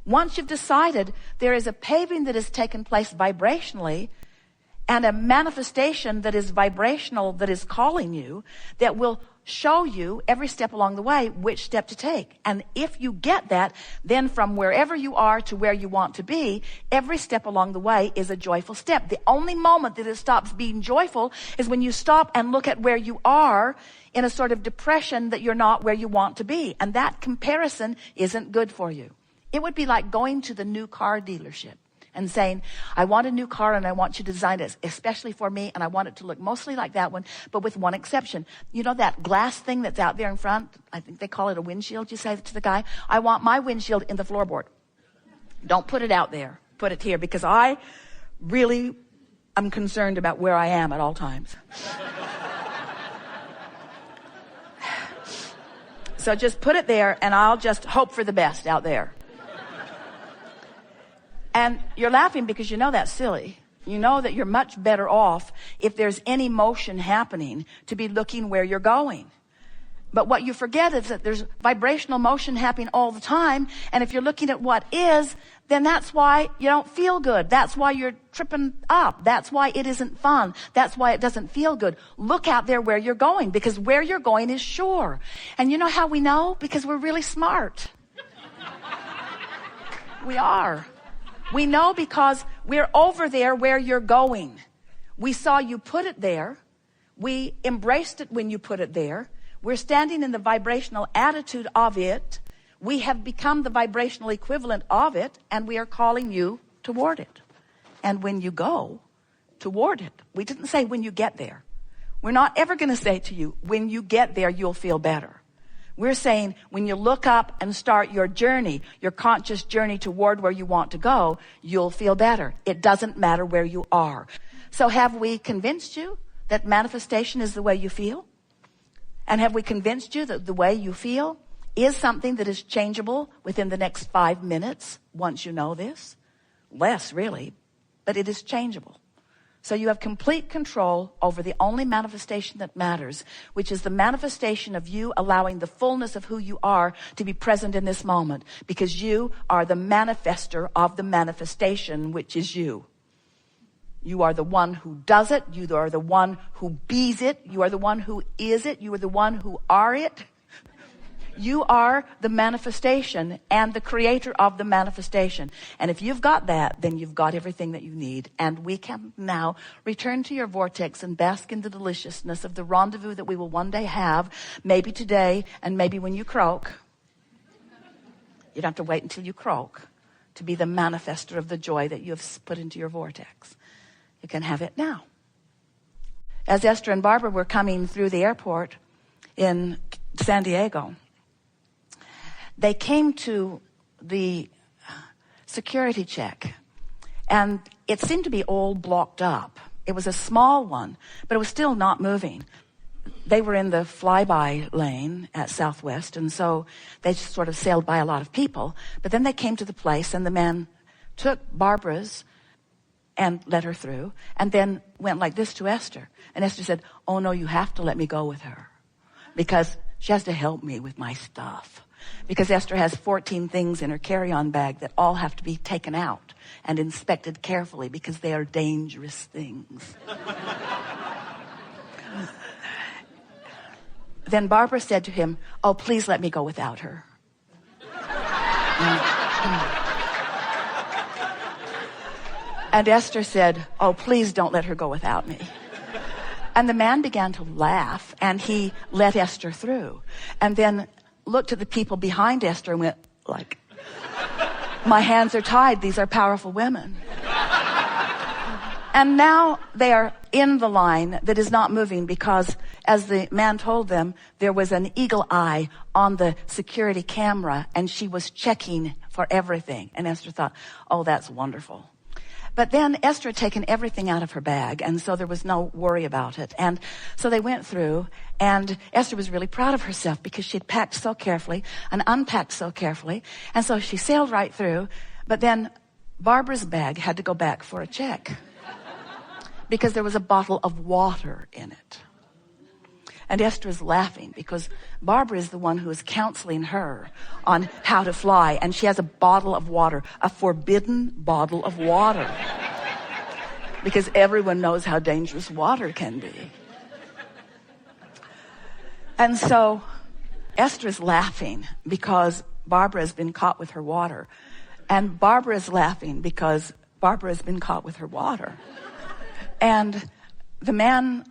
Once you've decided, there is a paving that has taken place vibrationally and a manifestation that is vibrational that is calling you, that will show you every step along the way which step to take. And if you get that, then from wherever you are to where you want to be, every step along the way is a joyful step. The only moment that it stops being joyful is when you stop and look at where you are in a sort of depression that you're not where you want to be. And that comparison isn't good for you. It would be like going to the new car dealership and saying, I want a new car and I want you to design it especially for me, and I want it to look mostly like that one, but with one exception. You know that glass thing that's out there in front? I think they call it a windshield. You say to the guy, I want my windshield in the floorboard. Don't put it out there. Put it here, because I really am concerned about where I am at all times. So just put it there, and I'll just hope for the best out there. And you're laughing because you know that's silly. You know that you're much better off, if there's any motion happening, to be looking where you're going. But what you forget is that there's vibrational motion happening all the time. And if you're looking at what is, then that's why you don't feel good. That's why you're tripping up. That's why it isn't fun. That's why it doesn't feel good. Look out there where you're going, because where you're going is sure. And you know how we know? Because we're really smart. We are. We know because we're over there where you're going. We saw you put it there. We embraced it when you put it there. We're standing in the vibrational attitude of it. We have become the vibrational equivalent of it, and we are calling you toward it. And when you go toward it, we didn't say when you get there. We're not ever going to say to you, when you get there, you'll feel better. We're saying when you look up and start your journey, your conscious journey toward where you want to go, you'll feel better. It doesn't matter where you are. So have we convinced you that manifestation is the way you feel? And have we convinced you that the way you feel is something that is changeable within the next 5 minutes once you know this? Less, really, but it is changeable. So you have complete control over the only manifestation that matters, which is the manifestation of you allowing the fullness of who you are to be present in this moment, because you are the manifester of the manifestation, which is you. You are the one who does it. You are the one who bees it. You are the one who is it. You are the one who are it. You are the manifestation and the creator of the manifestation. And if you've got that, then you've got everything that you need. And we can now return to your vortex and bask in the deliciousness of the rendezvous that we will one day have, maybe today and maybe when you croak. You don't have to wait until you croak to be the manifester of the joy that you have put into your vortex. You can have it now. As Esther and Barbara were coming through the airport in San Diego, they came to the security check, and it seemed to be all blocked up. It was a small one, but it was still not moving. They were in the flyby lane at Southwest, and so they just sort of sailed by a lot of people. But then they came to the place, and the man took Barbara's and let her through, and then went like this to Esther. And Esther said, oh no, you have to let me go with her, because she has to help me with my stuff. Because Esther has 14 things in her carry-on bag that all have to be taken out and inspected carefully, because they are dangerous things. Then Barbara said to him, oh, please let me go without her. And Esther said, oh, please don't let her go without me. And the man began to laugh, and he let Esther through. And then looked at the people behind Esther and went like, my hands are tied. These are powerful women. And now they are in the line that is not moving, because as the man told them, there was an eagle eye on the security camera, and she was checking for everything. And Esther thought, oh, that's wonderful. But then Esther had taken everything out of her bag, and so there was no worry about it. And so they went through, and Esther was really proud of herself because she had packed so carefully and unpacked so carefully. And so she sailed right through. But then Barbara's bag had to go back for a check because there was a bottle of water in it. And Esther is laughing because Barbara is the one who is counseling her on how to fly. And she has a bottle of water, a forbidden bottle of water. Because everyone knows how dangerous water can be. And so Esther is laughing because Barbara has been caught with her water. And Barbara is laughing because Barbara has been caught with her water. And the man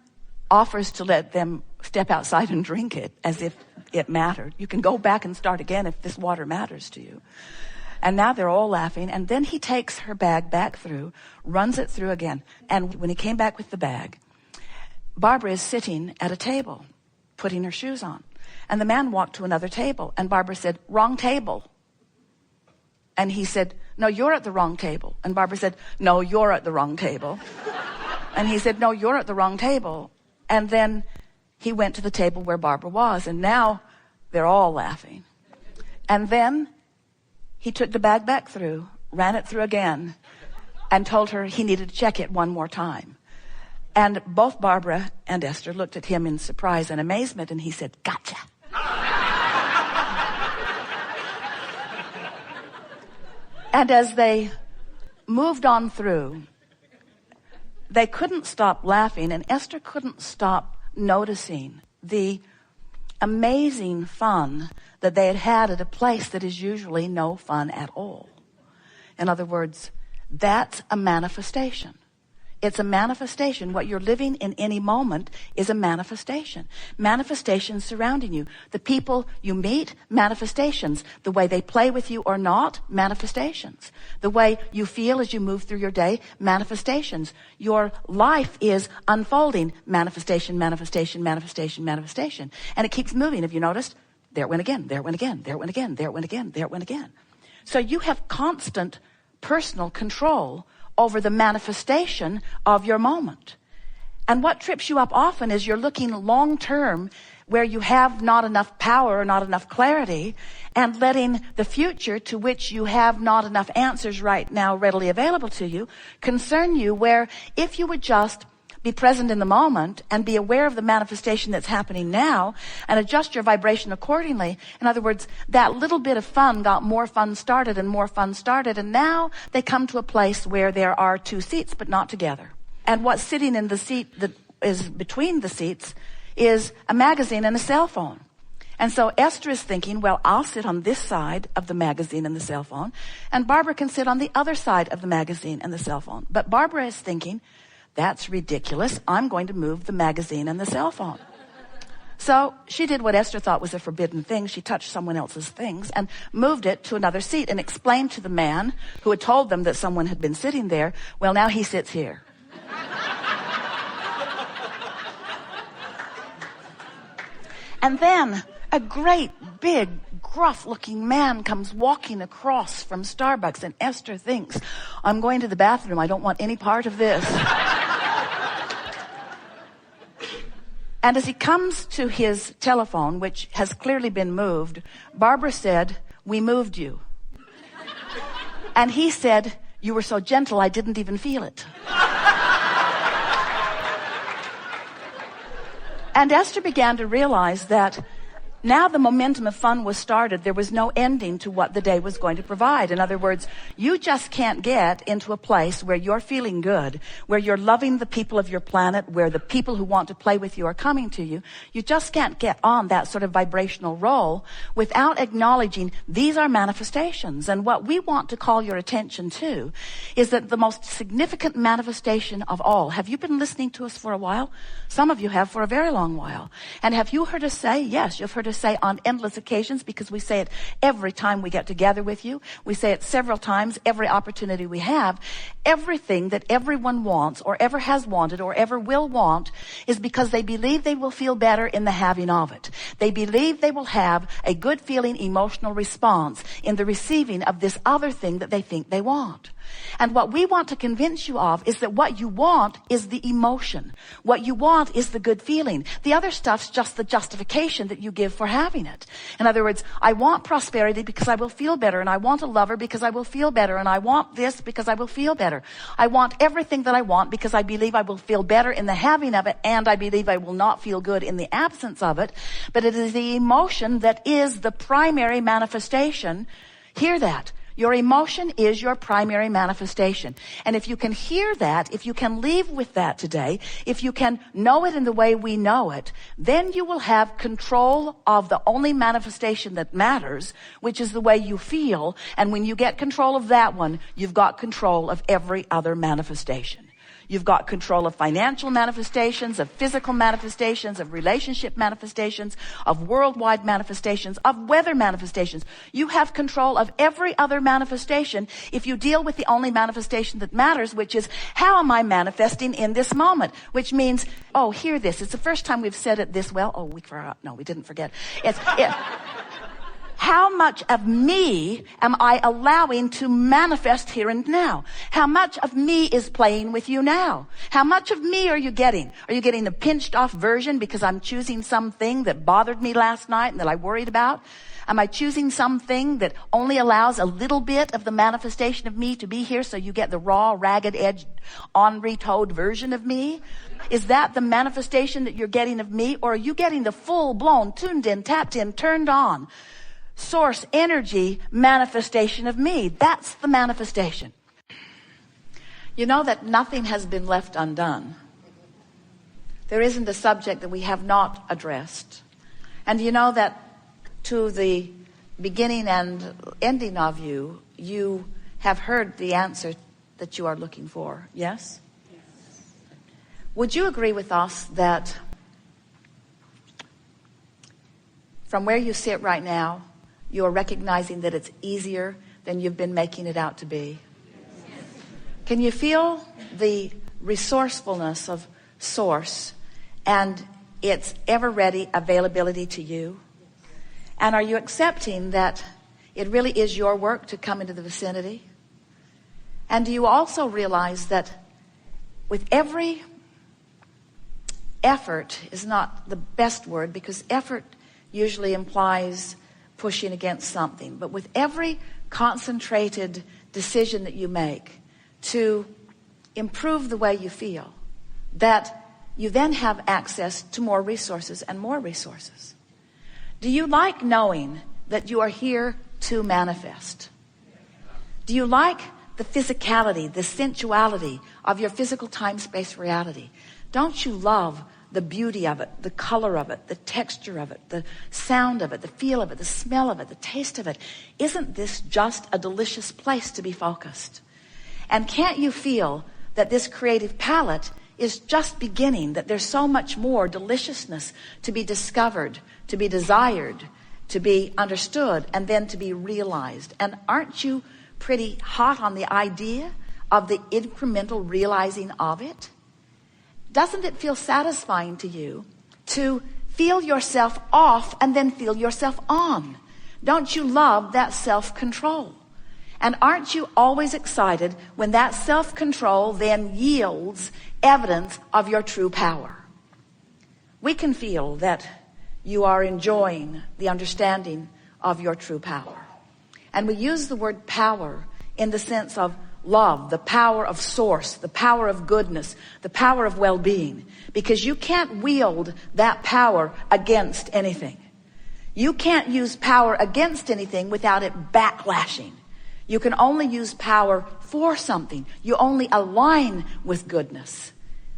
offers to let them step outside and drink it as if it mattered. You can go back and start again if this water matters to you. And now they're all laughing. And then he takes her bag back through, runs it through again. And when he came back with the bag, Barbara is sitting at a table, putting her shoes on. And the man walked to another table. And Barbara said, "Wrong table." And he said, "No, you're at the wrong table." And Barbara said, "No, you're at the wrong table." And he said, "No, you're at the wrong table." And then he went to the table where Barbara was. And now they're all laughing. And then he took the bag back through, ran it through again, and told her he needed to check it one more time. And both Barbara and Esther looked at him in surprise and amazement, and he said, "Gotcha." And as they moved on through, they couldn't stop laughing, and Esther couldn't stop noticing the amazing fun that they had had at a place that is usually no fun at all. In other words, that's a manifestation. It's a manifestation. What you're living in any moment is a manifestation. Manifestations surrounding you. The people you meet, manifestations. The way they play with you or not, manifestations. The way you feel as you move through your day, manifestations. Your life is unfolding, manifestation, manifestation, manifestation, manifestation. And it keeps moving. Have you noticed? There it went again, there it went again, there it went again, there it went again, there it went again. So you have constant personal control over the manifestation of your moment. And what trips you up often is you're looking long term where you have not enough power or not enough clarity, and letting the future, to which you have not enough answers right now readily available to you, concern you, where if you would just be present in the moment and be aware of the manifestation that's happening now and adjust your vibration accordingly. In other words, that little bit of fun got more fun started and more fun started, and now they come to a place where there are two seats but not together. And what's sitting in the seat that is between the seats is a magazine and a cell phone. And so Esther is thinking, well, I'll sit on this side of the magazine and the cell phone, and Barbara can sit on the other side of the magazine and the cell phone. But Barbara is thinking, that's ridiculous. I'm going to move the magazine and the cell phone. So she did what Esther thought was a forbidden thing. She touched someone else's things and moved it to another seat and explained to the man who had told them that someone had been sitting there, well, now he sits here. And then a great, big, gruff-looking man comes walking across from Starbucks, and Esther thinks, I'm going to the bathroom. I don't want any part of this. And as he comes to his telephone, which has clearly been moved, Barbara said, "We moved you." And he said, "You were so gentle, I didn't even feel it." And Esther began to realize that now the momentum of fun was started. There was no ending to what the day was going to provide. In other words, you just can't get into a place where you're feeling good, where you're loving the people of your planet, where the people who want to play with you are coming to you. You just can't get on that sort of vibrational roll without acknowledging these are manifestations. And what we want to call your attention to is that the most significant manifestation of all. Have you been listening to us for a while? Some of you have for a very long while. And have you heard us say, yes, you've heard us say on endless occasions, because we say it every time we get together with you. We say it several times every opportunity we have. Everything that everyone wants or ever has wanted or ever will want is because they believe they will feel better in the having of it. They believe they will have a good feeling emotional response in the receiving of this other thing that they think they want. And what we want to convince you of is that what you want is the emotion. What you want is the good feeling. The other stuff's just the justification that you give for having it. In other words, I want prosperity because I will feel better, and I want a lover because I will feel better, and I want this because I will feel better. I want everything that I want because I believe I will feel better in the having of it, and I believe I will not feel good in the absence of it. But it is the emotion that is the primary manifestation. Hear that. Your emotion is your primary manifestation. And if you can hear that, if you can leave with that today, if you can know it in the way we know it, then you will have control of the only manifestation that matters, which is the way you feel. And when you get control of that one, you've got control of every other manifestation. You've got control of financial manifestations, of physical manifestations, of relationship manifestations, of worldwide manifestations, of weather manifestations. You have control of every other manifestation if you deal with the only manifestation that matters, which is, how am I manifesting in this moment? Which means, oh, hear this. It's the first time we've said it this well. Oh, we forgot. No, we didn't forget. How much of me am I allowing to manifest here and now? How much of me is playing with you now? How much of me are you getting? Are you getting the pinched off version because I'm choosing something that bothered me last night and that I worried about? Am I choosing something that only allows a little bit of the manifestation of me to be here so you get the raw, ragged-edged, on-retoed version of me? Is that the manifestation that you're getting of me? Or are you getting the full-blown, tuned in, tapped in, turned on, source energy manifestation of me? That's the manifestation. You know that nothing has been left undone. There isn't a subject that we have not addressed. And you know that to the beginning and ending of you, you have heard the answer that you are looking for. Yes? Yes. Would you agree with us that from where you sit right now, you are recognizing that it's easier than you've been making it out to be? Yes. Can you feel the resourcefulness of Source and its ever-ready availability to you? And are you accepting that it really is your work to come into the vicinity? And do you also realize that with every effort is not the best word, because effort usually implies pushing against something. But with every concentrated decision that you make to improve the way you feel, that you then have access to more resources and more resources. Do you like knowing that you are here to manifest? Do you like the physicality, the sensuality of your physical time-space reality? Don't you love the beauty of it, the color of it, the texture of it, the sound of it, the feel of it, the smell of it, the taste of it? Isn't this just a delicious place to be focused? And can't you feel that this creative palette is just beginning, that there's so much more deliciousness to be discovered, to be desired, to be understood, and then to be realized? And aren't you pretty hot on the idea of the incremental realizing of it? Doesn't it feel satisfying to you to feel yourself off and then feel yourself on? Don't you love that self-control? And aren't you always excited when that self-control then yields evidence of your true power? We can feel that you are enjoying the understanding of your true power. And we use the word power in the sense of love, the power of Source, the power of goodness, the power of well-being, because you can't wield that power against anything. You can't use power against anything without it backlashing. You can only use power for something. You only align with goodness.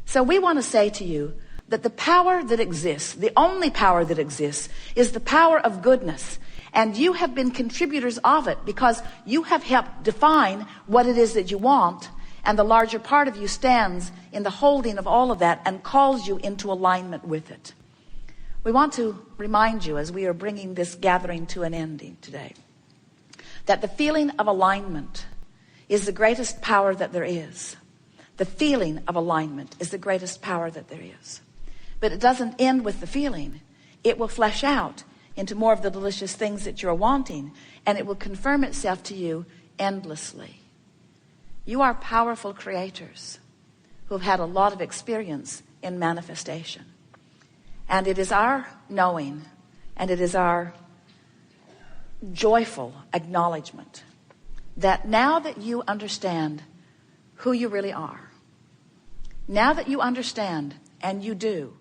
So we want to say to you that the power that exists, the only power that exists, is the power of goodness. And you have been contributors of it because you have helped define what it is that you want. And the larger part of you stands in the holding of all of that and calls you into alignment with it. We want to remind you, as we are bringing this gathering to an ending today, that the feeling of alignment is the greatest power that there is. The feeling of alignment is the greatest power that there is. But it doesn't end with the feeling. It will flesh out into more of the delicious things that you're wanting, and it will confirm itself to you endlessly. You are powerful creators who have had a lot of experience in manifestation. And it is our knowing, and it is our joyful acknowledgement that now that you understand who you really are, now that you understand, and you do,